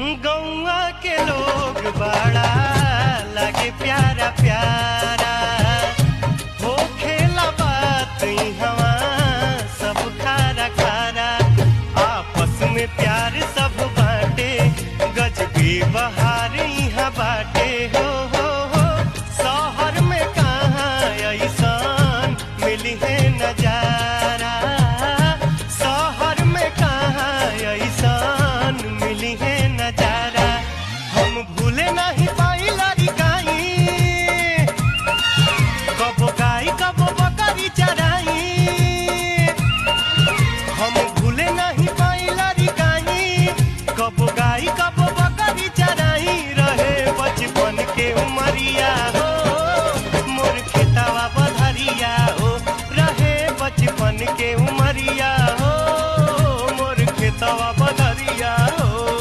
गौआ के लोग बड़ा लगे प्यारा प्यारा हो खेला बात हवा सब खारा खारा आपस में प्यार सब बाटे गजबे बहार यहाँ बाटे हो शहर में कहाँ ऐसान मिली है नजारा शहर में कहाँ ऐसान मिली है